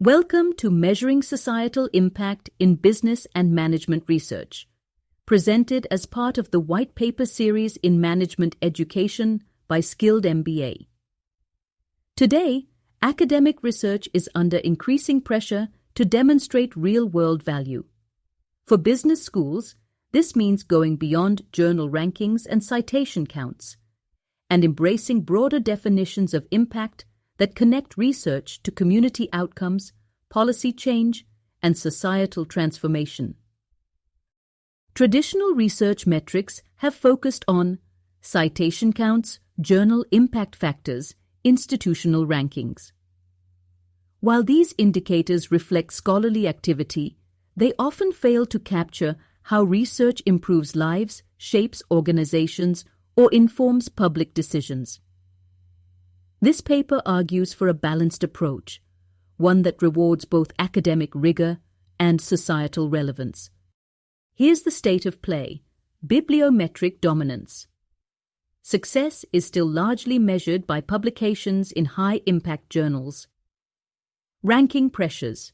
Welcome to Measuring Societal Impact in Business and Management Research, presented as part of the White Paper Series in Management Education by Skilled MBA. Today, academic research is under increasing pressure to demonstrate real-world value. For business schools, this means going beyond journal rankings and citation counts, and embracing broader definitions of impact that connect research to community outcomes, policy change, and societal transformation. Traditional research metrics have focused on citation counts, journal impact factors, institutional rankings. While these indicators reflect scholarly activity, they often fail to capture how research improves lives, shapes organizations, or informs public decisions. This paper argues for a balanced approach, one that rewards both academic rigor and societal relevance. Here's the state of play: bibliometric dominance. Success is still largely measured by publications in high-impact journals. Ranking pressures.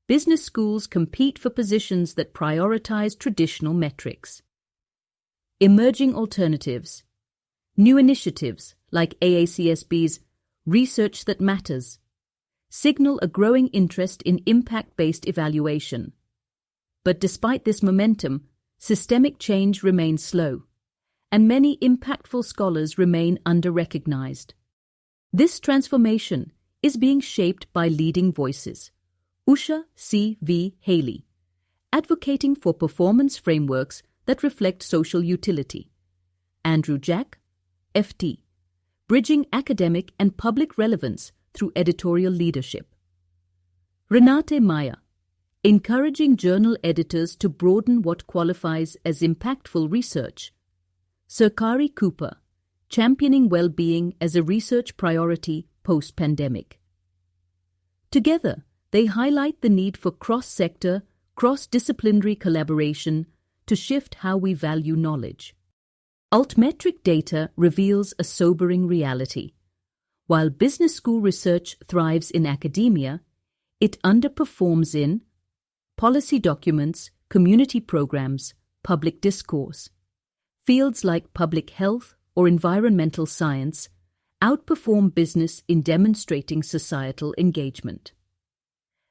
Business schools compete for positions that prioritize traditional metrics. Emerging alternatives. New initiatives, like AACSB's Research That Matters, signal a growing interest in impact-based evaluation. But despite this momentum, systemic change remains slow, and many impactful scholars remain under-recognized. This transformation is being shaped by leading voices. Usha C. V. Haley, advocating for performance frameworks that reflect social utility. Andrew Jack, FT, bridging academic and public relevance through editorial leadership. Renate Maya, encouraging journal editors to broaden what qualifies as impactful research. Sirkari Cooper, championing well-being as a research priority post-pandemic. Together, they highlight the need for cross-sector, cross-disciplinary collaboration to shift how we value knowledge. Altmetric data reveals a sobering reality. While business school research thrives in academia, it underperforms in policy documents, community programs, public discourse. Fields like public health or environmental science outperform business in demonstrating societal engagement.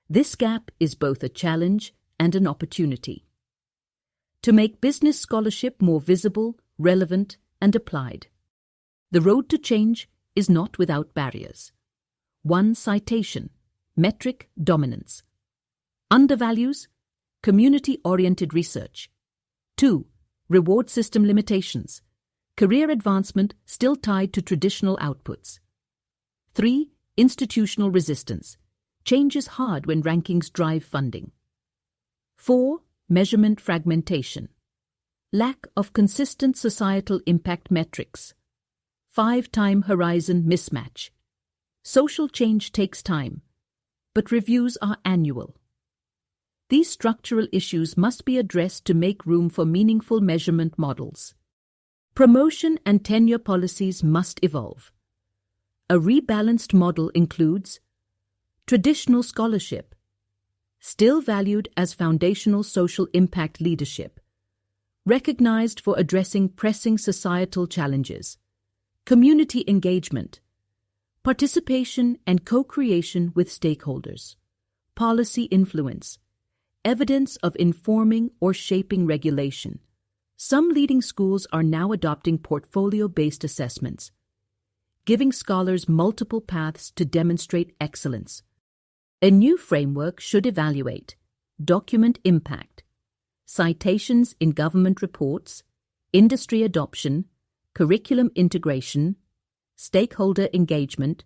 This gap is both a challenge and an opportunity. To make business scholarship more visible, relevant, and applied, the road to change is not without barriers. 1. Citation, metric dominance. Undervalues, community-oriented research. 2. Reward system limitations, career advancement still tied to traditional outputs. 3. Institutional resistance, change is hard when rankings drive funding. 4. Measurement fragmentation, lack of consistent societal impact metrics. 5. Time horizon mismatch, social change takes time, but reviews are annual. These structural issues must be addressed to make room for meaningful measurement models. Promotion and tenure policies must evolve. A rebalanced model includes traditional scholarship, still valued as foundational social impact leadership, recognized for addressing pressing societal challenges, community engagement, participation and co-creation with stakeholders, policy influence, evidence of informing or shaping regulation. Some leading schools are now adopting portfolio-based assessments, giving scholars multiple paths to demonstrate excellence. A new framework should evaluate document impact, citations in government reports, industry adoption, curriculum integration, stakeholder engagement,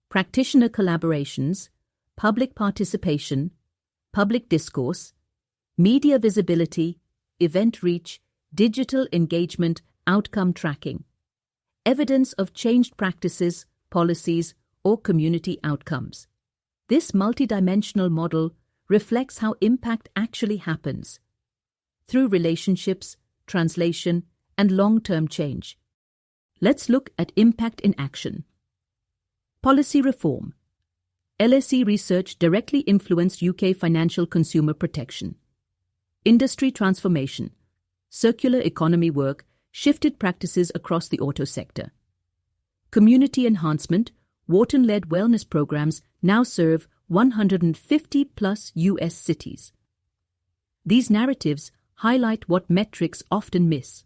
practitioner collaborations, public participation, public discourse, media visibility, event reach, digital engagement, outcome tracking, evidence of changed practices, policies, or community outcomes. This multidimensional model reflects how impact actually happens, through relationships, translation, and long-term change. Let's look at impact in action. Policy reform. LSE research directly influenced UK financial consumer protection. Industry transformation. Circular economy work shifted practices across the auto sector. Community enhancement. Wharton-led wellness programs now serve 150-plus US cities. These narratives highlight what metrics often miss: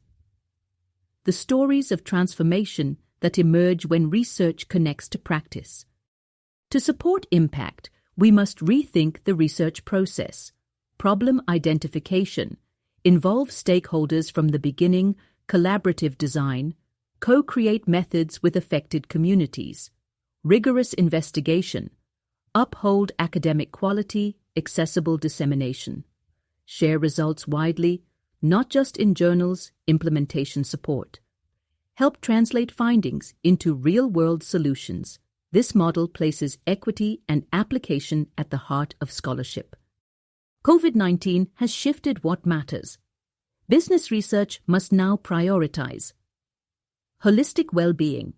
the stories of transformation that emerge when research connects to practice. To support impact, we must rethink the research process, problem identification, involve stakeholders from the beginning, collaborative design, co-create methods with affected communities, rigorous investigation, uphold academic quality, accessible dissemination, share results widely, not just in journals, implementation support, help translate findings into real-world solutions. This model places equity and application at the heart of scholarship. COVID-19 has shifted what matters. Business research must now prioritize holistic well-being,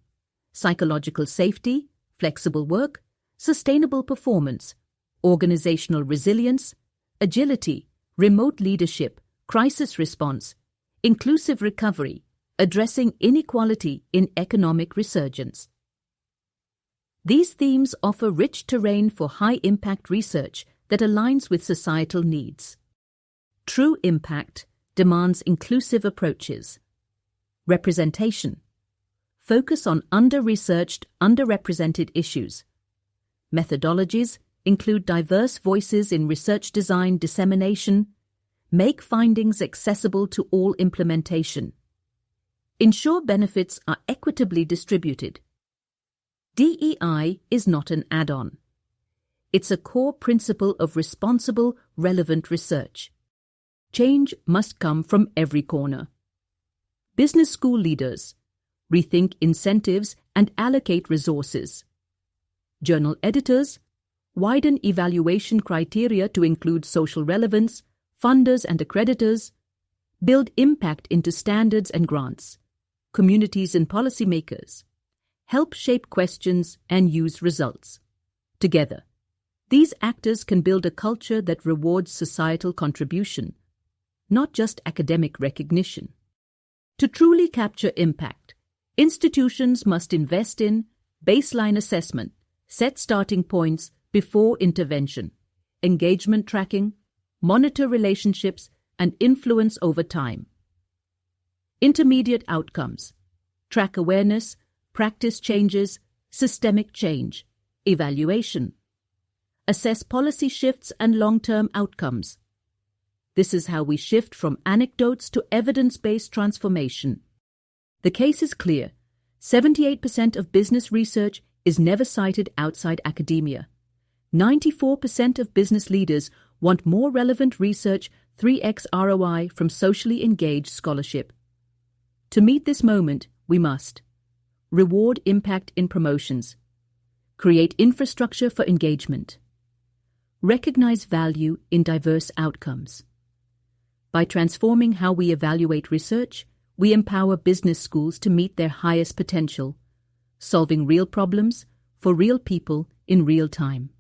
psychological safety, flexible work, sustainable performance, organizational resilience, agility, remote leadership, crisis response, inclusive recovery, addressing inequality in economic resurgence. These themes offer rich terrain for high-impact research that aligns with societal needs. True impact demands inclusive approaches. Representation. Focus on under-researched, underrepresented issues. Methodologies include diverse voices in research design dissemination. Make findings accessible to all implementation. Ensure benefits are equitably distributed. DEI is not an add-on. It's a core principle of responsible, relevant research. Change must come from every corner. Business school leaders. Rethink incentives and allocate resources. Journal editors. Widen evaluation criteria to include social relevance, funders and accreditors. Build impact into standards and grants. Communities and policymakers. Help shape questions and use results. Together, these actors can build a culture that rewards societal contribution, not just academic recognition. To truly capture impact, institutions must invest in baseline assessment, set starting points before intervention, engagement tracking, monitor relationships, and influence over time. Intermediate outcomes. Track awareness, practice changes, systemic change, evaluation. Assess policy shifts and long-term outcomes. This is how we shift from anecdotes to evidence-based transformation. The case is clear. 78% of business research is never cited outside academia. 94% of business leaders want more relevant research, 3x ROI from socially engaged scholarship. To meet this moment, we must reward impact in promotions, create infrastructure for engagement, recognize value in diverse outcomes. By transforming how we evaluate research, we empower business schools to meet their highest potential, solving real problems for real people in real time.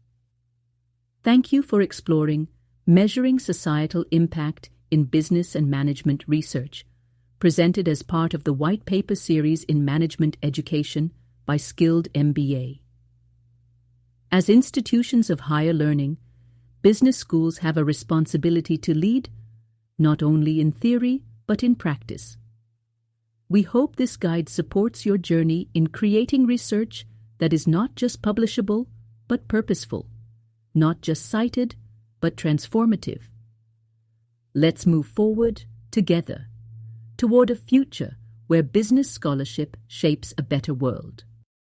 Thank you for exploring Measuring Societal Impact in Business and Management Research, presented as part of the White Paper Series in Management Education by Skilled MBA. As institutions of higher learning, business schools have a responsibility to lead, not only in theory, but in practice. We hope this guide supports your journey in creating research that is not just publishable, but purposeful, not just cited, but transformative. Let's move forward together toward a future where business scholarship shapes a better world.